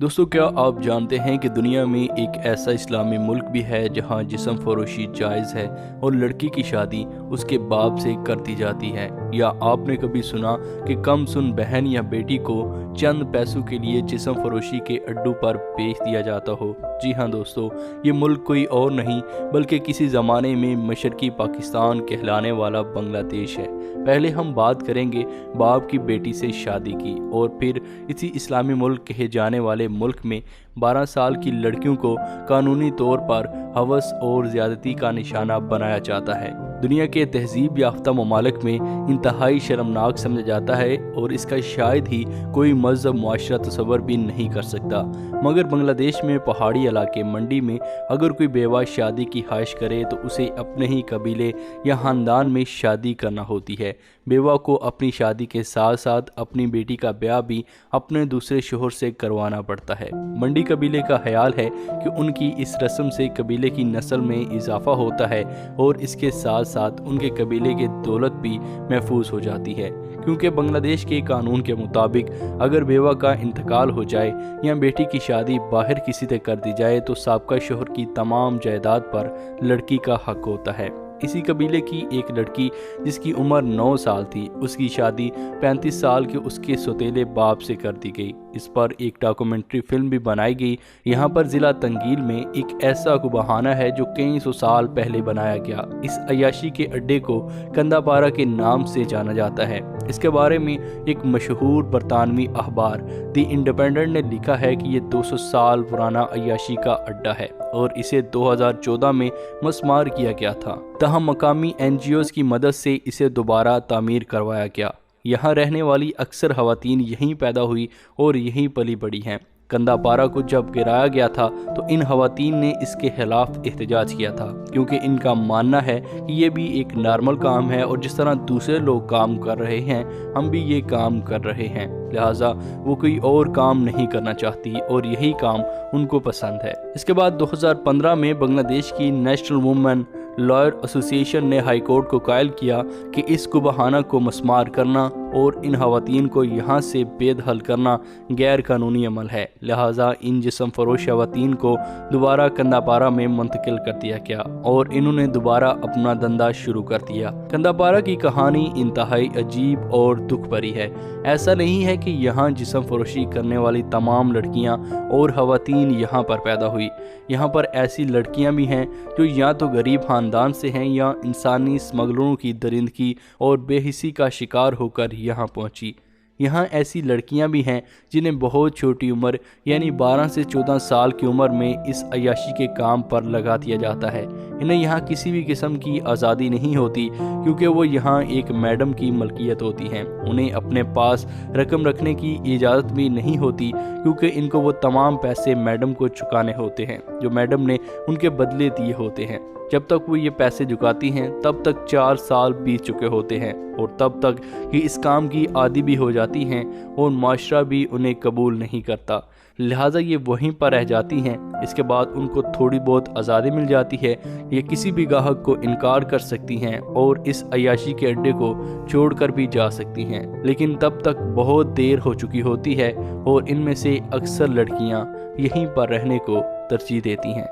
दोस्तों, क्या आप जानते हैं कि दुनिया में एक ऐसा इस्लामी मुल्क भी है जहां जिस्म फरोशी जायज़ है और लड़की की शादी उसके बाप से कर दी जाती है। या आपने कभी सुना कि कम सुन बहन या बेटी को चंद पैसों के लिए जिस्म फरोशी के अड्डों पर बेच दिया जाता हो? जी हाँ दोस्तों, ये मुल्क कोई और नहीं बल्कि किसी ज़माने में मशरकी पाकिस्तान कहलाने वाला बांग्लादेश है। पहले हम बात करेंगे बाप की बेटी से शादी की, और फिर इसी इस्लामी मुल्क कहे जाने वाले मुल्क में 12 साल की लड़कियों को कानूनी तौर पर हवस और ज़्यादती का निशाना बनाया जाता है। दुनिया के तहजीब याफ्ता ममालिक में इंतहाई शर्मनाक समझा जाता है और इसका शायद ही कोई मज़हब मुआशरा तसव्वुर भी नहीं कर सकता। मगर बांग्लादेश में पहाड़ी इलाके मंडी में अगर कोई बेवा शादी की ख्वाहिश करे तो उसे अपने ही कबीले या ख़ानदान में शादी करना होती है। बेवा को अपनी शादी के साथ साथ अपनी बेटी का ब्याह भी अपने दूसरे शोहर से करवाना पड़ता है। मंडी कबीले का ख्याल है कि उनकी इस रस्म से कबीले की नस्ल में इजाफा होता है और इसके साथ साथ उनके कबीले की दौलत भी महफूज हो जाती है, क्योंकि बांग्लादेश के कानून के मुताबिक अगर बेवा का इंतकाल हो जाए या बेटी की शादी बाहर किसी से कर दी जाए तो साबका शोहर की तमाम जायदाद पर लड़की का हक होता है। इसी कबीले की एक लड़की जिसकी उम्र 9 साल थी, उसकी शादी 35 साल के उसके सौतेले बाप से कर दी गई। इस पर एक डॉक्यूमेंट्री फिल्म भी बनाई गई। यहाँ पर ज़िला तंगील में एक ऐसा कुबहाना है जो कई सौ साल पहले बनाया गया। इस अयाशी के अड्डे को कंदापारा के नाम से जाना जाता है। इसके बारे में एक मशहूर बरतानवी अखबार द इंडिपेंडेंट ने लिखा है कि ये 200 साल पुराना अयाशी का अड्डा है और इसे 2014 में मस्मार किया गया था। तहम मकामी NGOs की मदद से इसे दोबारा तामीर करवाया गया। यहाँ रहने वाली अक्सर ख़वातीन यहीं पैदा हुई और यहीं पली बड़ी हैं। कंदापारा को जब गिराया गया था तो इन ख़वातीन ने इसके खिलाफ एहतजाज किया था, क्योंकि इनका मानना है कि ये भी एक नॉर्मल काम है और जिस तरह दूसरे लोग काम कर रहे हैं हम भी ये काम कर रहे हैं, लिहाजा वो कोई और काम नहीं करना चाहती और यही काम उनको पसंद है। इसके बाद 2015 में बांग्लादेश की नेशनल वुमेन लॉयर एसोसिएशन ने हाई कोर्ट को कायल किया कि इस कुबहाना को मस्मार करना और इन ख़वातीन को यहाँ से बेदखल करना गैर कानूनी अमल है, लिहाजा इन जिस्म फरोश ख़वातीन को दोबारा कंदापारा में मुंतकिल कर दिया गया और इन्होंने दोबारा अपना धंधा शुरू कर दिया। कंदापारा की कहानी इंतहाई अजीब और दुख भरी है। ऐसा नहीं है कि यहाँ जिस्म फरोशी करने वाली तमाम लड़कियाँ और ख़वातीन यहाँ पर पैदा हुई। यहाँ पर ऐसी लड़कियाँ भी हैं जो या तो गरीब ख़ानदान से हैं या इंसानी स्मगलरों की दरिंदगी और बेहिसी का शिकार होकर यहाँ पहुँची। यहाँ ऐसी लड़कियाँ भी हैं जिन्हें बहुत छोटी उम्र यानी 12 से 14 साल की उम्र में इस अयाशी के काम पर लगा दिया जाता है। इन्हें यहाँ किसी भी किस्म की आज़ादी नहीं होती, क्योंकि वो यहाँ एक मैडम की मलकियत होती हैं। उन्हें अपने पास रकम रखने की इजाज़त भी नहीं होती, क्योंकि इनको वो तमाम पैसे मैडम को चुकाने होते हैं जो मैडम ने उनके बदले दिए होते हैं। जब तक वो ये पैसे चुकाती हैं तब तक 4 साल बीत चुके होते हैं और तब तक ये इस काम की आदी भी हो जाती हैं और माशरा भी उन्हें कबूल नहीं करता, लिहाजा ये वहीं पर रह जाती हैं। इसके बाद उनको थोड़ी बहुत आज़ादी मिल जाती है, ये किसी भी गाहक को इनकार कर सकती हैं और इस अयाशी के अड्डे को छोड़कर भी जा सकती हैं, लेकिन तब तक बहुत देर हो चुकी होती है और इनमें से अक्सर लड़कियां यहीं पर रहने को तरजीह देती हैं।